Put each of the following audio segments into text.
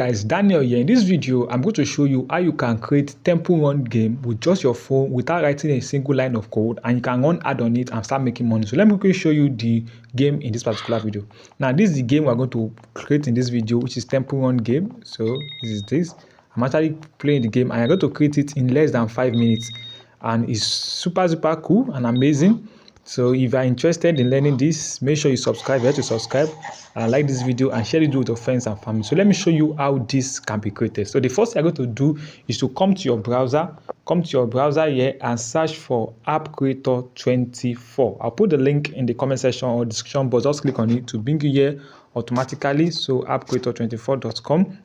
Guys, Daniel here. In this video, I'm going to show you how you can create temple run game with just your phone without writing a single line of code, and you can run ad on it and start making money. So let me quickly show you the game in this particular video. Now, this is the game we're going to create in this video, which is temple run game. So this. I'm actually playing the game and I'm going to create it in less than 5 minutes, and it's super cool and amazing. So if you are interested in learning this, make sure you subscribe. You have to subscribe and like this video and share it with your friends and family. So let me show you how this can be created. So the first thing you're going to do is to come to your browser. Come to your browser here and search for App Creator 24. I'll put the link in the comment section or description box. Just click on it to bring you here automatically. So appcreator24.com.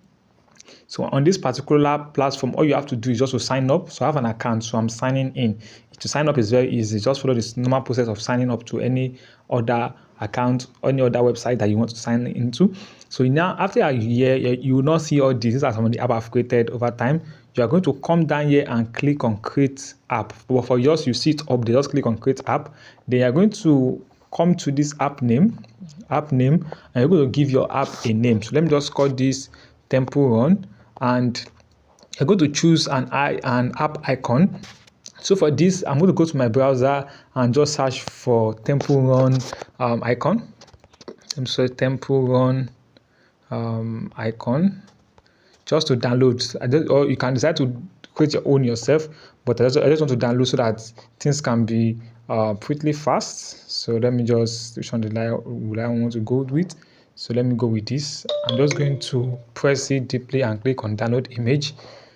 So on this particular platform, all you have to do is just to sign up. So I have an account, so I'm signing in. To sign up is very easy. Just follow this normal process of signing up to any other account, any other website that you want to sign into. So now, after a year, you will not see all this. These are some of the apps I've created over time. You are going to come down here and click on Create App. But for yours, you see it up there. Just click on Create App. Then you are going to come to this app name, and you're going to give your app a name. So let me just call this Temple Run, and you're going to choose an app icon. So for this, I'm going to go to my browser and just search for Temple Run icon. So Temple Run icon, just to download. Or you can decide to create your own yourself, but I just want to download so that things can be pretty fast. So let me just which one will I want to go with. So let me go with this. I'm just going to press it deeply and click on download image.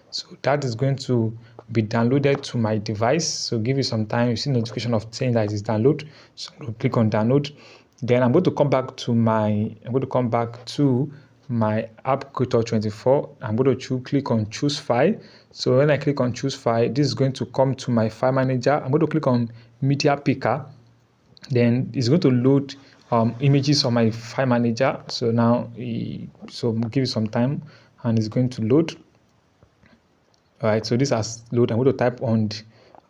So that is going to be downloaded to my device. So give it some time. You see notification of saying that it is download. So click on download. Then I'm going to come back to my App Creator 24. I'm going to click on choose file. So when I click on choose file, this is going to come to my file manager. I'm going to click on media picker. Then it's going to load images on my file manager. So now, so give it some time and it's going to load. All right, so this has loaded. I'm going to type on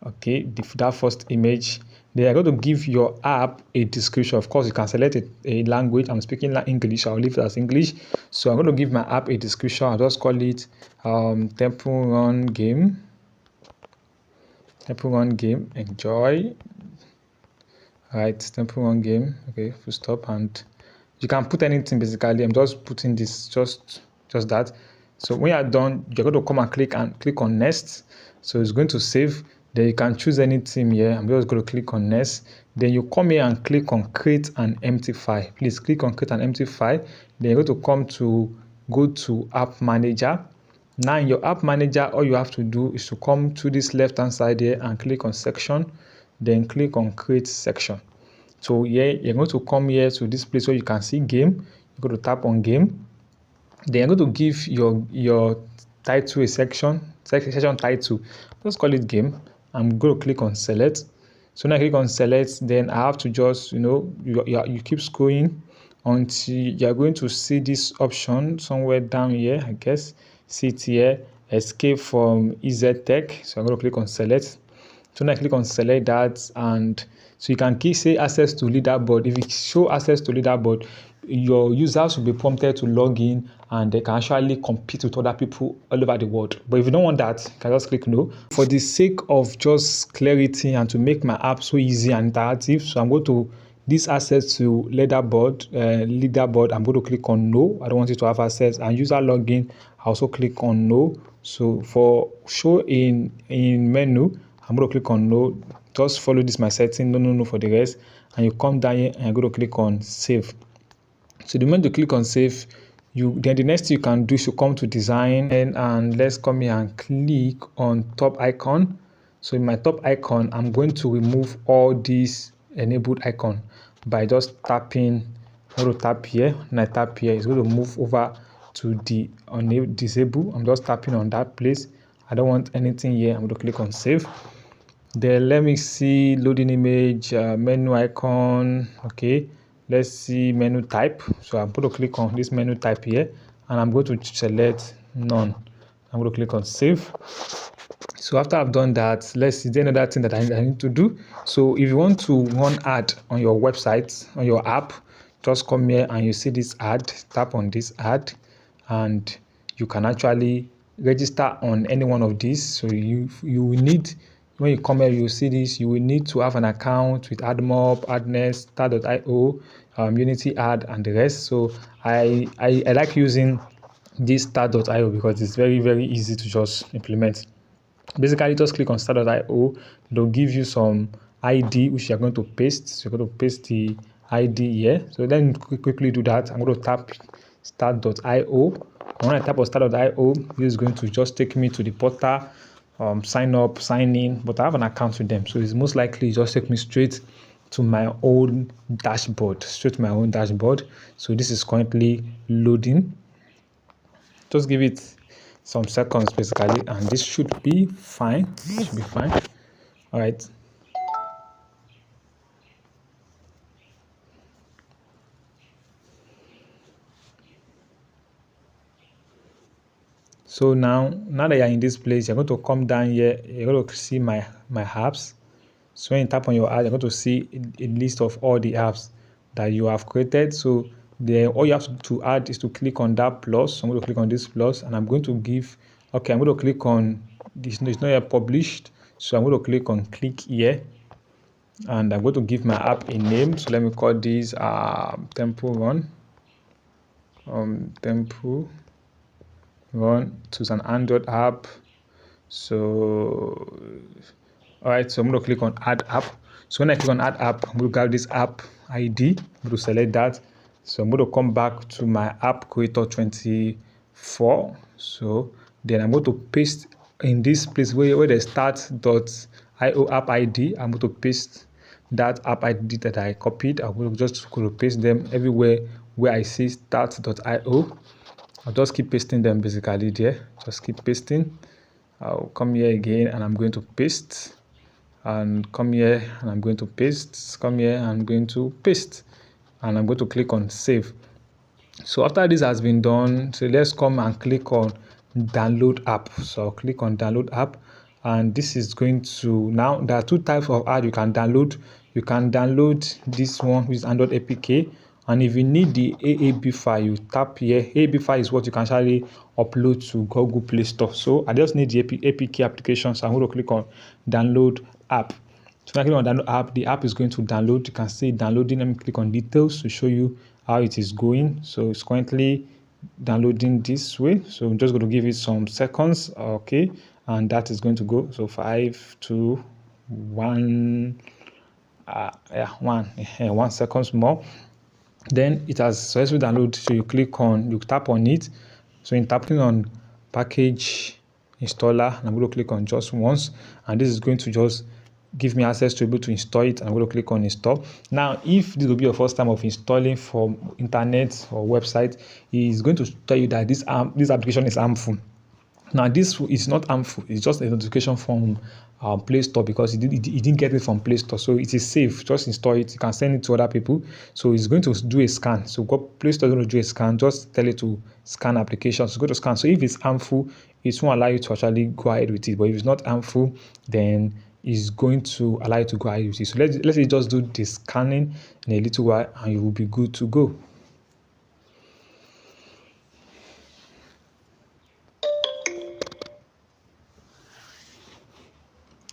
that first image. Then I'm going to give your app a description. Of course, you can select a language. I'm speaking English. I'll leave it as English. So I'm going to give my app a description. I'll just call it Temple Run Game. Temple Run Game. Enjoy. All right, Temple Run Game. Okay, full stop. And you can put anything basically. I'm just putting this just that. So when you're done, you're going to come and click on next. So it's going to save. Then you can choose any theme here. I'm just going to click on next. Then you come here and click on create an empty file. Please click on create an empty file. Then you're going to go to app manager. Now in your app manager, all you have to do is to come to this left hand side here and click on section. Then click on create section. So here you're going to come here to this place where you can see game. You're going to tap on game. Then you're going to give your title a section title. Let's call it game. I'm going to click on select. So now I click on select, then I have to just you keep scrolling until you're going to see this option somewhere down here. I guess see it here, escape from EZ Tech. So I'm going to click on select. So now I click on select that, and so you can say access to leaderboard. If you show access to leaderboard, your users will be prompted to log in and they can actually compete with other people all over the world. But if you don't want that, you can just click no. For the sake of just clarity and to make my app so easy and interactive, so I'm going to this access to leaderboard, I'm going to click on no. I don't want it to have access. And user login, I also click on no. So for show in menu, I'm going to click on no. Just follow this my setting, no for the rest. And you come down here and you're going to click on save. So the moment you click on save, then the next thing you can do is to come to design and let's come here and click on top icon. So in my top icon, I'm going to remove all these enabled icon by just tapping. I'm going to tap here, and I tap here. It's going to move over to the disable. I'm just tapping on that place. I don't want anything here. I'm going to click on save. Then let me see loading image, menu icon. Okay. Let's see menu type. So I'm going to click on this menu type here and I'm going to select none. I'm going to click on save. So after I've done that, let's see another thing that I need to do. So if you want to run ad on your website, on your app, just come here and you see this ad, tap on this ad and you can actually register on any one of these. So you will need, when you come here, you will see this, you will need to have an account with AdMob, AdNet, Star.io, Unity Ad, and the rest. So I like using this Star.io because it's very, very easy to just implement. Basically, just click on Star.io. They'll give you some ID which you're going to paste. So you're going to paste the ID here. So then quickly do that. I'm going to tap Start.io. When I tap on Start.io, this is going to just take me to the portal, sign up, sign in. But I have an account with them, so it's most likely just take me straight to my own dashboard. So this is currently loading. Just give it some seconds basically, and this should be fine. All right. So now that you're in this place, you're going to come down here. You're going to see my apps. So when you tap on your app, you're going to see a list of all the apps that you have created. So then all you have to add is to click on that plus. So I'm going to click on this plus, and I'm going to give, okay, I'm going to click on this. It's not yet published, so I'm going to click on click here, and I'm going to give my app a name. So let me call this Temple Run. Temple Run. It's an Android app. So all right, so I'm going to click on add app. So when I click on add app, I'm going to grab this app ID. I'm going to select that. So I'm going to come back to my app creator 24. So then I'm going to paste in this place where the start.io app ID. I'm going to paste that app ID that I copied. I'm going to just paste them everywhere where I see start.io. I'll just keep pasting them basically there. Just keep pasting. I'll come here again and I'm going to paste. And come here and I'm going to paste. Come here and I'm going to paste. And I'm going to click on save. So after this has been done, so let's come and click on download app. So I'll click on download app, and this is going to, now there are two types of app you can download. You can download this one, which is Android APK, and if you need the AAB file, you tap here. AAB file is what you can actually upload to Google Play Store. So I just need the APK application, so I'm going to click on download app. So when I click on download app, the app is going to download. You can see downloading. Let me click on details to show you how it is going. So it's currently downloading this way. So I'm just going to give it some seconds. Okay, and that is going to go. So 5, 2, 1. 1 seconds more. Then it has successfully downloaded. So you tap on it. So in tapping on package installer, and I'm going to click on just once, and this is going to just give me access to be able to install it. I'm going to click on install. Now, if this will be your first time of installing from internet or website, it is going to tell you that this application is harmful. Now, this is not harmful. It's just a notification from Play Store because it didn't get it from Play Store. So it is safe. Just install it. You can send it to other people. So it's going to do a scan. So Play Store is going to do a scan. Just tell it to scan applications. So go to scan. So if it's harmful, it won't allow you to actually go ahead with it. But if it's not harmful, then it's going to allow you to go ahead with it. So let's say just do the scanning in a little while, and you will be good to go.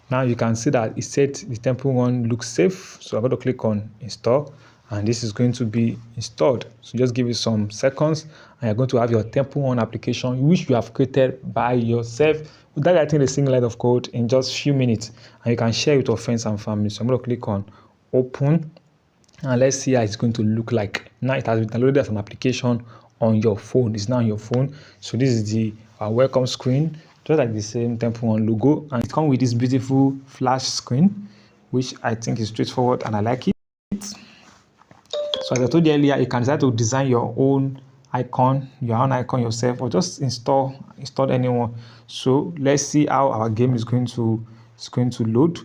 Now you can see that it said the Temple Run looks safe. So I'm going to click on install, and this is going to be installed. So just give it some seconds, and you're going to have your Temple Run application, which you have created by yourself without writing a single line of code, in just a few minutes, and you can share it with your friends and family. So I'm going to click on open, and let's see how it's going to look like. Now it has been downloaded as an application on your phone. It's now on your phone. So this is the welcome screen, just like the same Temple Run logo, and it comes with this beautiful flash screen, which I think is straightforward and I like it. So as I told you earlier, you can decide to design your own icon yourself, or just install anyone. So let's see how our game is going to load.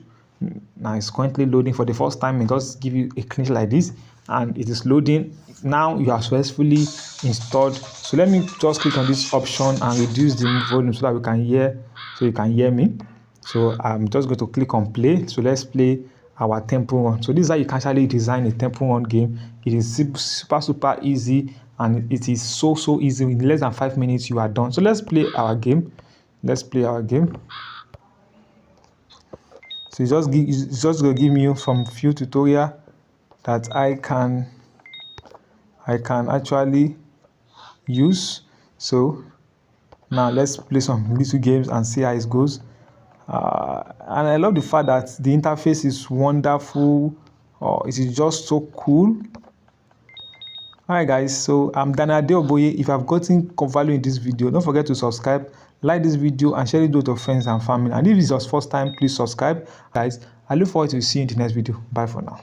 Now it's currently loading for the first time. It just give you a clinch like this, and it is loading. Now you have successfully installed. So let me just click on this option and reduce the volume so that we can hear, so you can hear me. So I'm just going to click on play. So let's play our Temple Run. So this is how you can actually design a Temple Run game. It is super easy, and it is so easy. In less than 5 minutes you are done. So let's play our game. So it's just gonna give me some few tutorial that I can actually use. So now let's play some little games and see how it goes. And I love the fact that the interface is wonderful. It is just so cool. Alright guys, so I'm Daniel Adeoboye. If you have gotten value in this video, don't forget to subscribe, like this video, and share it with your friends and family. And if it's your first time, please subscribe. Guys, I look forward to seeing you in the next video. Bye for now.